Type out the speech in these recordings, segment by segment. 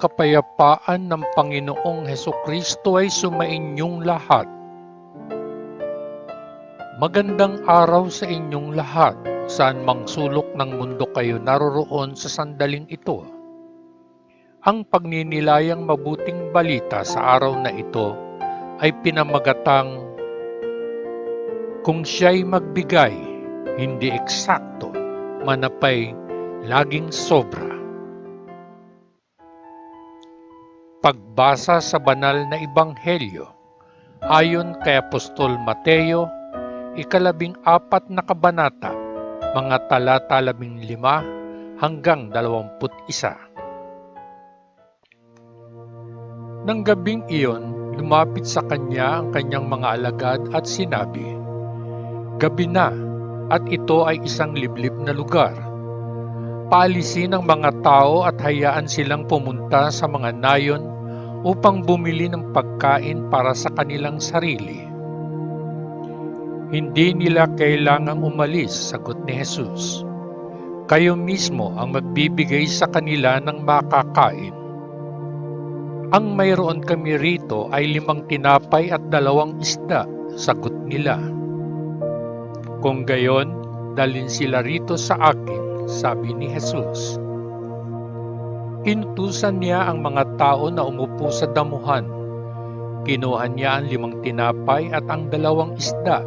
Kapayapaan ng Panginoong Hesukristo ay sumainyong lahat. Magandang araw sa inyong lahat, saan mang sulok ng mundo kayo naroroon sa sandaling ito. Ang pagninilayang mabuting balita sa araw na ito ay pinamagatang kung siya'y magbigay, hindi eksakto, manapay laging sobra. Pagbasa sa banal na ebanghelyo ayon kay Apostol Mateo, 14 na kabanata, mga talata 15 hanggang 21. Nang gabing iyon, lumapit sa kanya ang kanyang mga alagad at sinabi, "Gabi na, at ito ay isang liblib na lugar. Paalisin ang mga tao at hayaan silang pumunta sa mga nayon upang bumili ng pagkain para sa kanilang sarili." "Hindi nila kailangang umalis," sagot ni Jesus. "Kayo mismo ang magbibigay sa kanila ng makakain." "Ang mayroon kami rito ay 5 tinapay at 2 isda," sagot nila. "Kung gayon, dalhin sila rito sa akin," sabi ni Jesus. Inutusan niya ang mga tao na umupo sa damuhan. Kinuha niya ang 5 tinapay at ang 2 isda.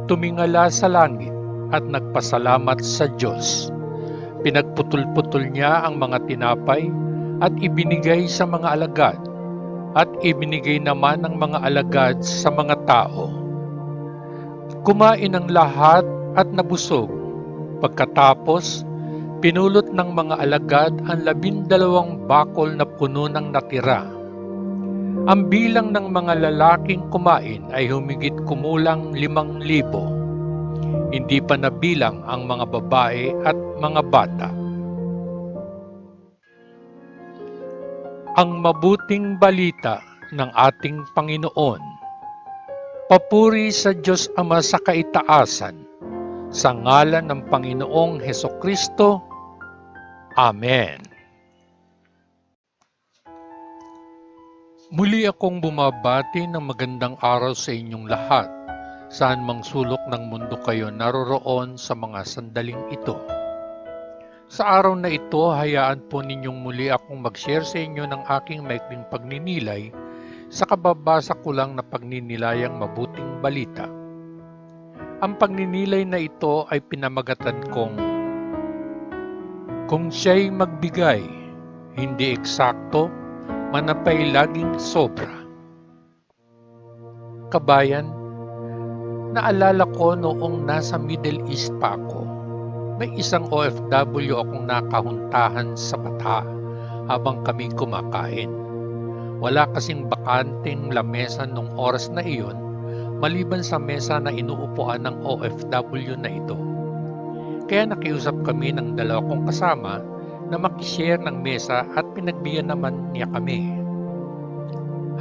Tumingala sa langit at nagpasalamat sa Diyos. Pinagputol-putol niya ang mga tinapay at ibinigay sa mga alagad, at ibinigay naman ng mga alagad sa mga tao. Kumain ang lahat at nabusog. Pagkatapos, pinulot ng mga alagad ang 12 bakol na puno ng natira. Ang bilang ng mga lalaking kumain ay humigit kumulang 5,000. Hindi pa nabilang ang mga babae at mga bata. Ang mabuting balita ng ating Panginoon. Papuri sa Diyos Ama sa kaitaasan, sa ngalan ng Panginoong Hesukristo. Amen. Muli akong bumabati ng magandang araw sa inyong lahat, saan mang sulok ng mundo kayo naroroon sa mga sandaling ito. Sa araw na ito, hayaan po ninyong muli akong mag-share sa inyo ng aking maikling pagninilay sa kababasa ko lang na pagninilayang mabuting balita. Ang pagninilay na ito ay pinamagatan kung siya'y magbigay, hindi eksakto, manapay laging sobra. Kabayan, naalala ko noong nasa Middle East pa ako. May isang OFW akong nakahuntahan sa bata habang kami kumakain. Wala kasing bakanting lamesa nung oras na iyon, maliban sa mesa na inuupuan ng OFW na ito. Kaya nakiusap kami ng 2 kong kasama na makishare ng mesa at pinagbigyan naman niya kami.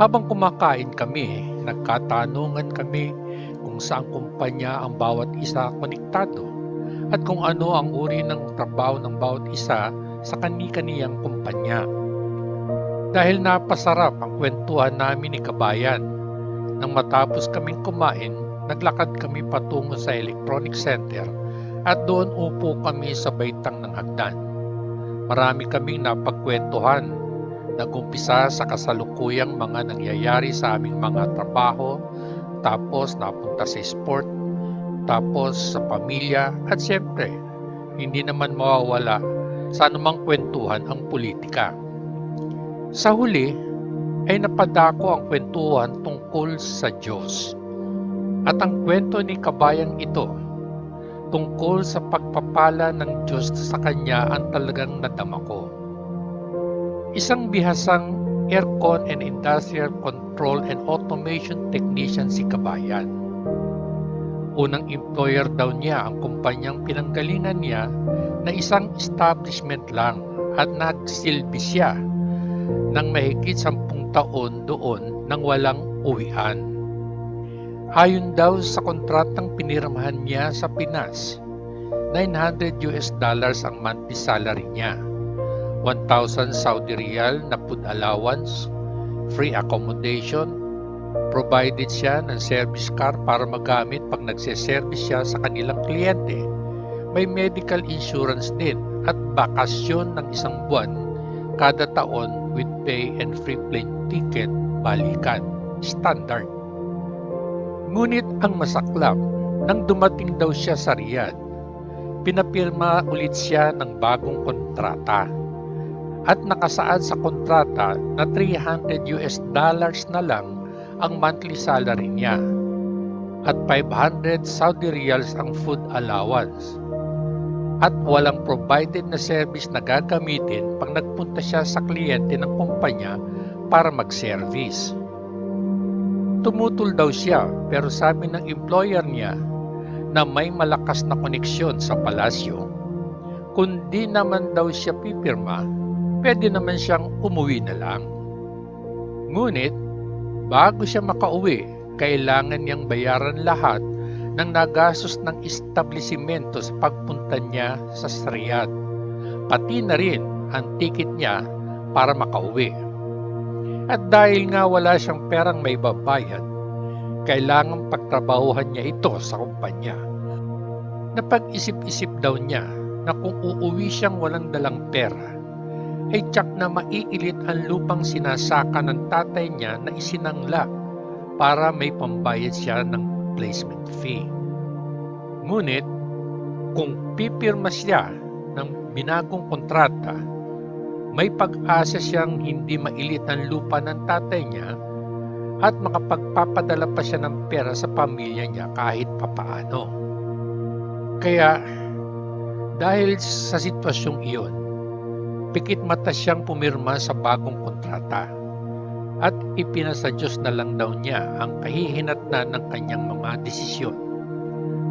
Habang kumakain kami, nagkatanungan kami kung saang kumpanya ang bawat isa konektado at kung ano ang uri ng trabaho ng bawat isa sa kani-kaniyang kumpanya. Dahil napasarap ang kwentuhan namin ni Kabayan, nang matapos kaming kumain, naglakad kami patungo sa electronic center at doon upo kami sa baitang ng hagdan. Marami kaming napagkwentuhan, nag-umpisa sa kasalukuyang mga nangyayari sa aming mga trabaho, tapos napunta sa sport, tapos sa pamilya, at siyempre, hindi naman mawawala sa anumang kwentuhan ang politika. Sa huli, ay napadako ang kwentuhan tungkol sa Diyos. At ang kwento ni Kabayang ito, tungkol sa pagpapala ng Diyos sa kanya ang talagang nadama ko. Isang bihasang aircon and industrial control and automation technician si Kabayan. Unang employer daw niya ang kumpanyang pinanggalingan niya na isang establishment lang at nagsilbi siya ng mahigit 10 taon doon nang walang uwian. Ayon daw sa kontratang pinirmahan niya sa Pinas, $900 ang monthly salary niya. 1,000 Saudi Riyal na food allowance, free accommodation, provided siya ng service car para magamit pag nagse-service siya sa kanilang kliyente. May medical insurance din at bakasyon ng isang buwan kada taon with pay and free plane ticket balikan. Standard. Ngunit ang masaklap, nang dumating daw siya sa Riyadh, pinapirma ulit siya ng bagong kontrata. At nakasaad sa kontrata na $300 na lang ang monthly salary niya at 500 Saudi Riyals ang food allowance. At walang provided na service na gagamitin pag nagpunta siya sa kliyente ng kumpanya para mag-service. Tumutol daw siya pero sabi ng employer niya na may malakas na koneksyon sa palasyo. Kung di naman daw siya pipirma, pwede naman siyang umuwi na lang. Ngunit, bago siya makauwi, kailangan niyang bayaran lahat ng nagastos ng establisimento sa pagpunta niya sa Riyadh, pati na rin ang ticket niya para makauwi. At dahil nga wala siyang perang may babayad, kailangang pagtrabahuhan niya ito sa kumpanya. Napag-isip-isip daw niya na kung uuwi siyang walang dalang pera, ay tiyak na maiilit ang lupang sinasaka ng tatay niya na isinangla para may pambayad siya ng placement fee. Ngunit, kung pipirma siya ng binagong kontrata, may pag-asa siyang hindi mailit ang lupa ng tatay niya at makapagpapadala pa siya ng pera sa pamilya niya kahit papaano. Kaya, dahil sa sitwasyong iyon, pikit mata siyang pumirma sa bagong kontrata at ipinasa Diyos na lang daw niya ang kahihinatnan ng kanyang mga desisyon.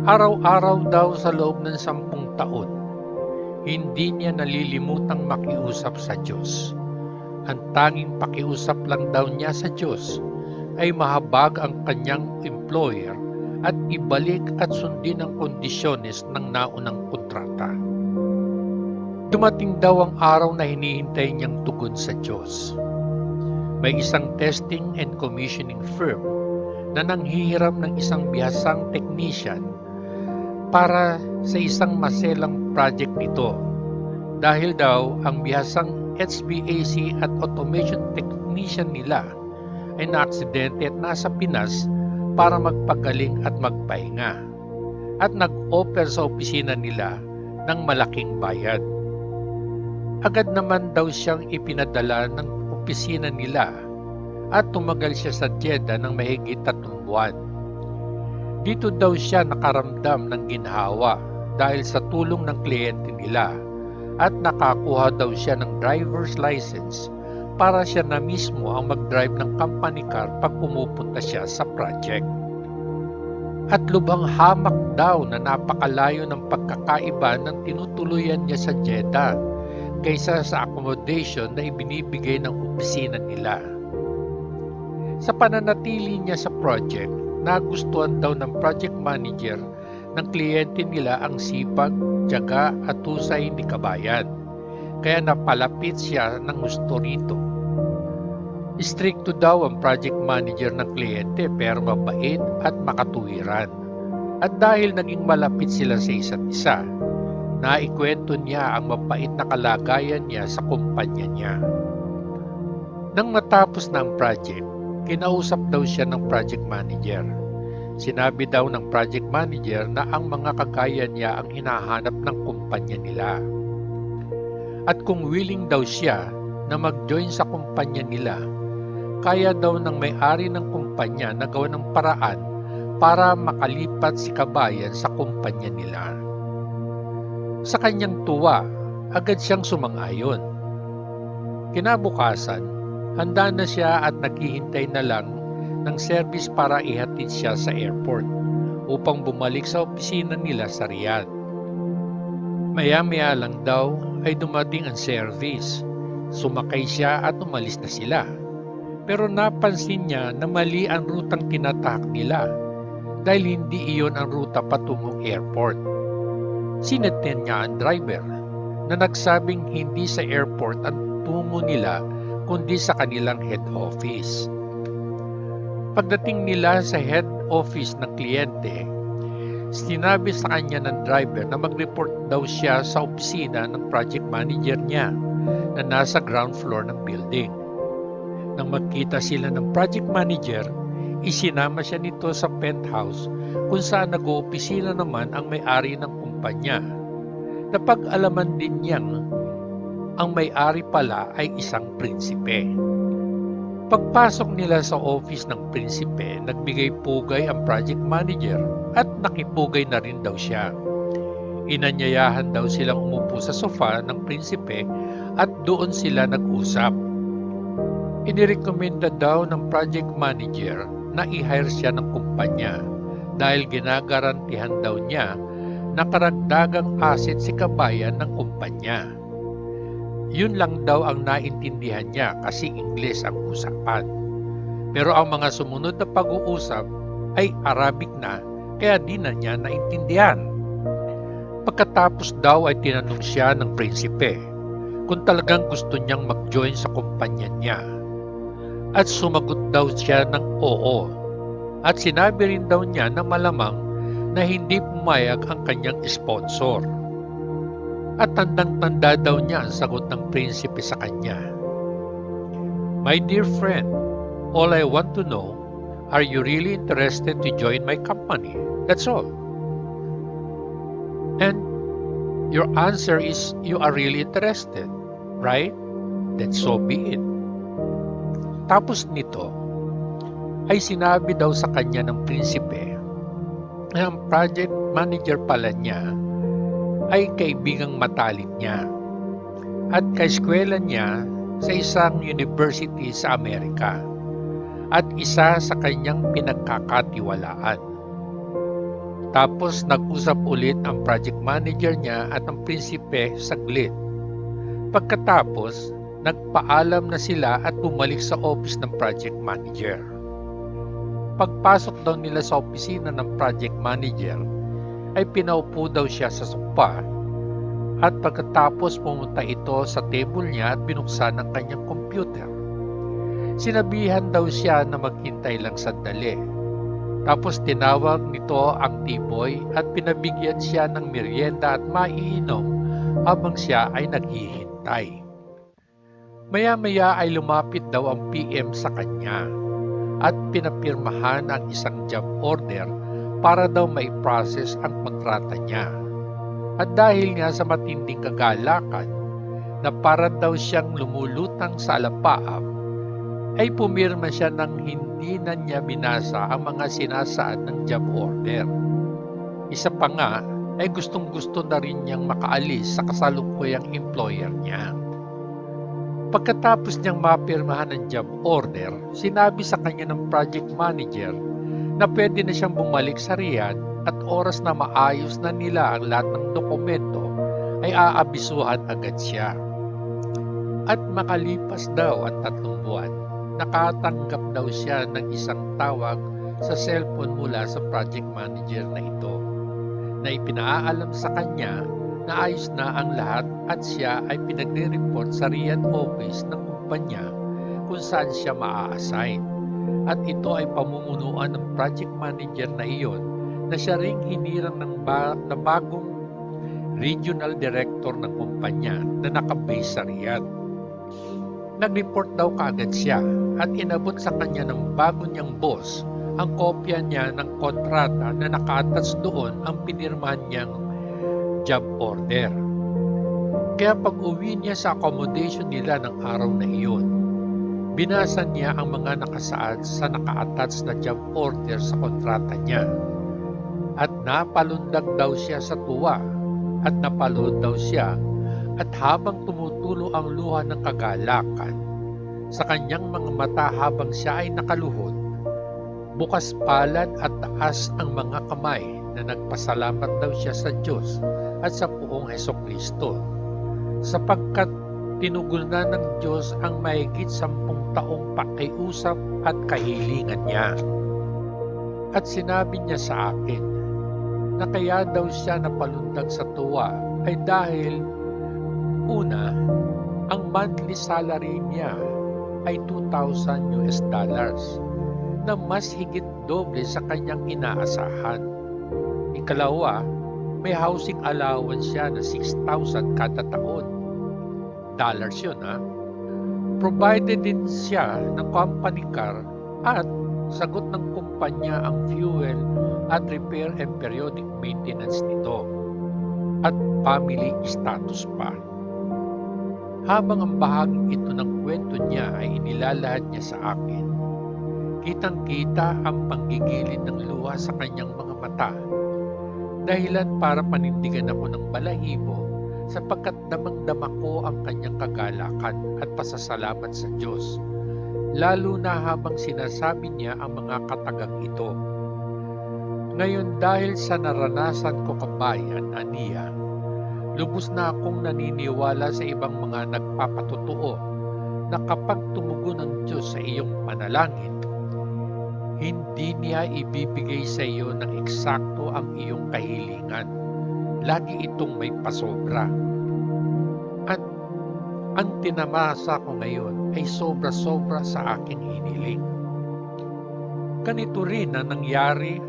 Araw-araw daw sa loob ng 10 taon, hindi niya nalilimutang makiusap sa Diyos. Ang tanging pakiusap lang daw niya sa Diyos ay mahabag ang kanyang employer at ibalik at sundin ang kondisyones ng naunang kontrata. Dumating daw ang araw na hinihintay niyang tugon sa Diyos. May isang testing and commissioning firm na nanghihiram ng isang bihasang technician para sa isang maselang project nito. Dahil daw ang bihasang HVAC at automation technician nila ay naaksidente at nasa Pinas para magpagaling at magpahinga. At nag-offer sa opisina nila ng malaking bayad. Agad naman daw siyang ipinadala ng opisina nila at tumagal siya sa Jeddah ng mahigit 3 buwan. Dito daw siya nakaramdam ng ginhawa dahil sa tulong ng kliyente nila at nakakuha daw siya ng driver's license para siya na mismo ang mag-drive ng company car pag pumupunta siya sa project. At lubhang hamak daw na napakalayo ng pagkakaiba ng tinutuluyan niya sa Jeddah kaysa sa accommodation na ibinibigay ng opisina nila. Sa pananatili niya sa project, nagustuhan daw ng project manager ng kliyente nila ang sipag, tiyaga at husay ni kabayan. Kaya napalapit siya ng gusto rito. Istrikto daw ang project manager ng kliyente pero mabait at makatuwiran. At dahil naging malapit sila sa isa't isa, naikwento niya ang mapait na kalagayan niya sa kumpanya niya. Nang matapos na ang project, kinausap daw siya ng project manager. Sinabi daw ng project manager na ang mga kagaya niya ang hinahanap ng kumpanya nila. At kung willing daw siya na mag-join sa kumpanya nila, kaya daw ng may-ari ng kumpanya na gawa ng paraan para makalipat si kabayan sa kumpanya nila. Sa kanyang tuwa, agad siyang sumang-ayon. Kinabukasan, handa na siya at naghihintay na lang ng service para ihatid siya sa airport upang bumalik sa opisina nila sa Riyadh. Maya-maya lang daw ay dumating ang service. Sumakay siya at umalis na sila. Pero napansin niya na mali ang rutang tinatahak nila dahil hindi iyon ang ruta patungong airport. Sineten niya ang driver na nagsabing hindi sa airport ang tungo nila kundi sa kanilang head office. Pagdating nila sa head office ng kliyente, sinabi sa kanya ng driver na mag-report daw siya sa opisina ng project manager niya na nasa ground floor ng building. Nang magkita sila ng project manager, isinama siya nito sa penthouse kung saan nag-oopisina naman ang may-ari ng kumpanya. Napag-alaman din niyang ang may-ari pala ay isang prinsipe. Pagpasok nila sa office ng prinsipe, nagbigay pugay ang project manager at nakipugay na rin daw siya. Inanyayahan daw silang umupo sa sofa ng prinsipe at doon sila nag-usap. Inirekomenda daw ng project manager na i-hire siya ng kumpanya dahil ginagarantihan daw niya na karagdagang asset si kabayan ng kumpanya. Yun lang daw ang naintindihan niya kasi Ingles ang usapan. Pero ang mga sumunod na pag-uusap ay Arabic na kaya di na niya naintindihan. Pagkatapos daw ay tinanong siya ng prinsipe kung talagang gusto niyang mag-join sa kumpanya niya. At sumagot daw siya ng oo. At sinabi rin daw niya na malamang na hindi pumayag ang kanyang sponsor. At tandang-tanda daw niya ang sagot ng prinsipe sa kanya. My dear friend, all I want to know, are you really interested to join my company? That's all. And your answer is you are really interested, right? Then so be it. Tapos nito, ay sinabi daw sa kanya ng prinsipe na ang project manager pala niya ay kaibigang matalik niya at kaeskwela niya sa isang university sa Amerika at isa sa kanyang pinagkakatiwalaan. Tapos nag-usap ulit ang project manager niya at ang prinsipe saglit. Pagkatapos, nagpaalam na sila at bumalik sa office ng project manager. Pagpasok daw nila sa opisina ng project manager, ay pinaupo daw siya sa sofa at pagkatapos pumunta ito sa table niya at binuksan ang kanyang computer. Sinabihan daw siya na maghintay lang sandali. Tapos tinawag nito ang T-boy at pinabigyan siya ng merienda at maiinom habang siya ay naghihintay. Maya-maya ay lumapit daw ang PM sa kanya at pinapirmahan ang isang job order para daw mai-process ang kontrata niya. At dahil nga sa matinding kagalakan na para daw siyang lumulutang sa alapaap, ay pumirma siya nang hindi na niya binasa ang mga sinasaad ng job order. Isa pa nga ay gustong-gusto na rin niyang makaalis sa kasalukuyang employer niya. Pagkatapos niyang mapirmahan ng job order, sinabi sa kanya ng project manager na pwede na siyang bumalik sa Riyadh at oras na maayos na nila ang lahat ng dokumento ay aabisuhan agad siya. At makalipas daw ang 3 buwan, nakatanggap daw siya ng isang tawag sa cellphone mula sa project manager na ito na ipinaalam sa kanya na ayos na ang lahat at siya ay pinagre-report sa Riyadh office ng kumpanya kung saan siya maa-assign. At ito ay pamumunuan ng project manager na iyon na siya ring hinirang na bagong regional director ng kumpanya na nakabase sa Riyadh. Nag-report daw kaagad siya at inabot sa kanya ng bago niyang boss ang kopya niya ng kontrata na naka-attach doon ang pinirmahan niyang job order. Kaya pag-uwi niya sa accommodation nila ng araw na iyon, binasa niya ang mga nakasaad sa naka-attach na job order sa kontrata niya. At napalundag daw siya sa tuwa at napalood daw siya at habang tumutulo ang luha ng kagalakan sa kanyang mga mata habang siya ay nakaluhod, bukas palad at taas ang mga kamay na nagpasalamat daw siya sa Diyos at sa Poong Hesukristo sapagkat tinugol na ng Diyos ang mahigit 10 taong pakiusap at kahilingan niya. At sinabi niya sa akin na kaya daw siya napalundag sa tuwa ay dahil Una, ang monthly salary niya ay $2,000 na mas higit doble sa kanyang inaasahan. Ikalawa, may housing allowance siya na 6,000 kada taon. Dollars yun, ha? Provided din siya ng company car at sagot ng kumpanya ang fuel at repair and periodic maintenance nito. At family status pa. Habang ang bahaging ito ng kwento niya ay inilalahad niya sa akin, kitang-kita ang panggigilid ng luha sa kanyang mga mata. Dahilan para panindigan ako ng balahibo sapagkat damang-dama ko ang kanyang kagalakan at pasasalamat sa Diyos, lalo na habang sinasabi niya ang mga katagang ito. Ngayon dahil sa naranasan ko kabayan, aniya, lubos na akong naniniwala sa ibang mga nagpapatotoo na kapag tumugon ng Diyos sa iyong panalangin, hindi niya ibibigay sa iyo ng eksakto ang iyong kahilingan. Lagi itong may pasobra. At ang tinamasa ko ngayon ay sobra-sobra sa aking hiniling. Ganito rin na nangyari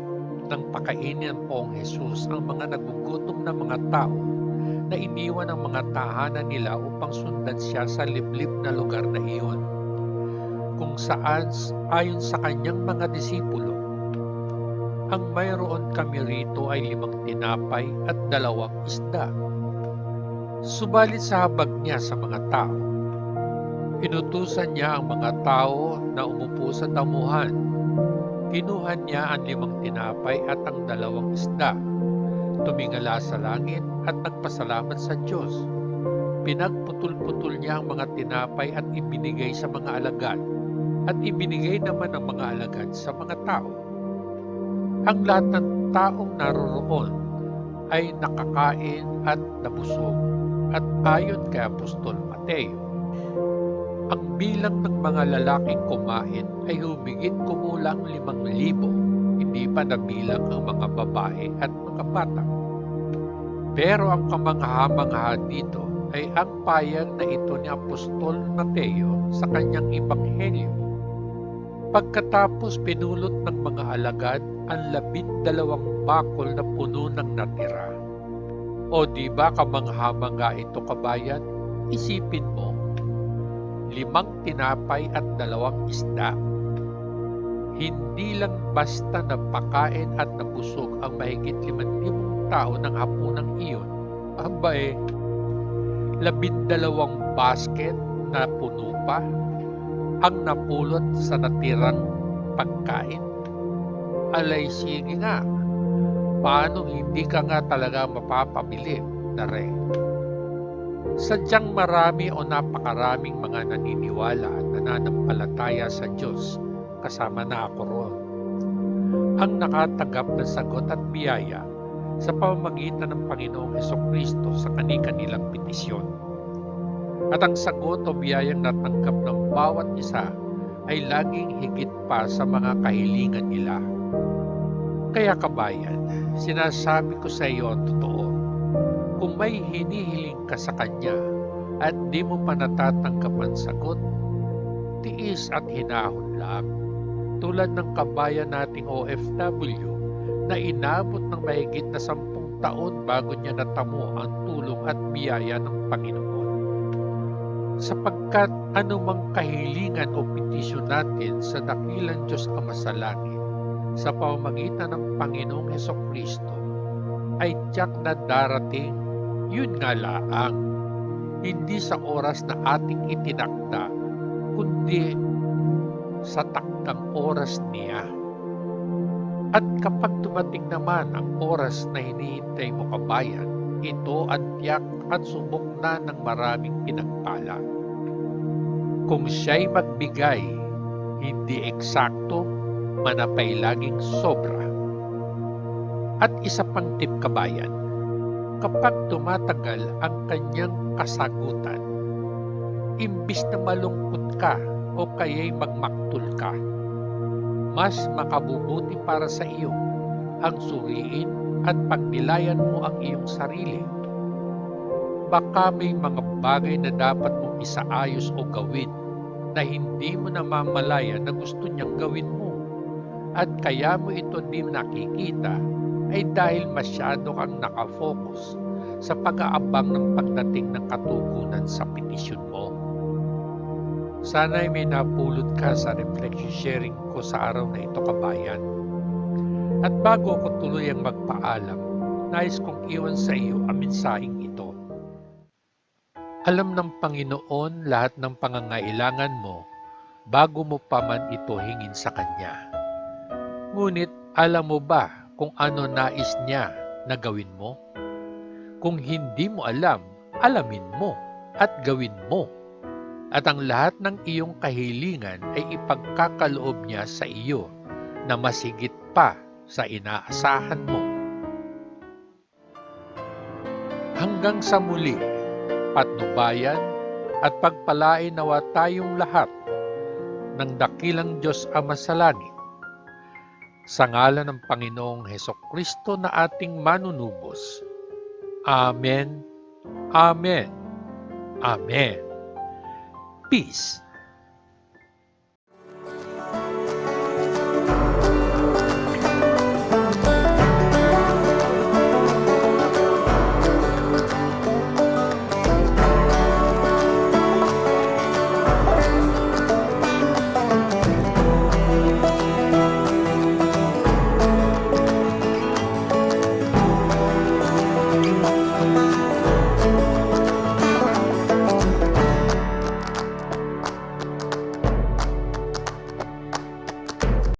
nang pakainin ng Poong Jesus ang mga nagugutom na mga tao na iniwan ang mga tahanan nila upang sundan siya sa liblib na lugar na iyon, kung saan ayon sa kanyang mga disipulo, ang mayroon kami rito ay 5 tinapay at 2 isda. Subalit sa habag niya sa mga tao, inutusan niya ang mga tao na umupo sa damuhan. Kinuha niya ang 5 tinapay at ang 2 isda, tumingala sa langit at nagpasalamat sa Diyos. Pinagputol-putol niya ang mga tinapay at ibinigay sa mga alagad, at ibinigay naman ang mga alagad sa mga tao. Ang lahat ng taong naroroon ay nakakain at nabusog, at ayon kay Apostol Mateo, ang bilang ng mga lalaking kumain ay humigit kumulang 5,000, hindi pa nabilang ang mga babae at mga bata. Pero ang kamangha-mangha dito ay ang payag na ito ni Apostol Mateo sa kanyang ebanghelyo. Pagkatapos pinulot ng mga alagad ang 12 bakol na puno ng natira. O di ba kamangha-mangha ito, kabayan? Isipin mo, 5 tinapay at 2 isda. Hindi lang basta napakain at nabusog ang mahigit 5,000 tao ng hapunang iyon. Abay, 12 basket na puno pa ang napulot sa natirang pagkain. Alay, sige nga, paano hindi ka nga talaga mapapabili na rin? Sadyang marami o napakaraming mga naniniwala at nananampalataya sa Diyos, kasama na ako roon, ang nakatanggap ng sagot at biyaya sa pamamagitan ng Panginoong Hesukristo sa kani-kanilang petisyon. At ang sagot o biyayang natanggap ng bawat isa ay laging higit pa sa mga kahilingan nila. Kaya kabayan, sinasabi ko sa iyo ang totoo. Kung may hinihiling ka sa Kanya at di mo pa natatanggap ang sagot, tiis at hinahon lang. Tulad ng kabayan nating OFW na inabot ng mahigit na 10 taon bago niya natamo ang tulong at biyaya ng Panginoon. Sapagkat anumang kahilingan o petisyon natin sa dakilang Diyos Ama sa langit sa pamamagitan ng Panginoong Hesukristo ay tiyak na darating. Yun nga laang, hindi sa oras na ating itinakda, kundi sa takdang oras niya. At kapag dumating naman ang oras na hinihintay mo, kabayan, ito ang tiyak at subok na ng maraming pinagpala. Kung siya'y magbigay, hindi eksakto, manapay laging sobra. At isa pang tip, kabayan, kapag tumatagal ang kanyang kasagutan, imbis na malungkot ka o kaya'y magmaktul ka, mas makabubuti para sa iyo ang suriin at pagnilayan mo ang iyong sarili. Baka may mga bagay na dapat mong isaayos o gawin na hindi mo namamalayan na gusto niyang gawin mo. At kaya mo ito di nakikita ay dahil masyado kang nakafocus sa pag-aabang ng pagdating ng katugunan sa petisyon mo. Sana'y may napulot ka sa reflection sharing ko sa araw na ito, kabayan. At bago ko tuluyang magpaalam, nais kong iwan sa iyo ang mensaheng ito. Alam ng Panginoon lahat ng pangangailangan mo bago mo pa man ito hingin sa Kanya. Ngunit alam mo ba kung ano nais niya na gawin mo? Kung hindi mo alam, alamin mo at gawin mo. At ang lahat ng iyong kahilingan ay ipagkakaloob niya sa iyo na masigit pa sa inaasahan mo. Hanggang sa muli, patnubayan at pagpalain nawa tayong lahat ng dakilang Diyos Ama sa langit. Sa ngalan ng Panginoong Hesukristo na ating manunubos. Amen. Amen. Amen. Peace.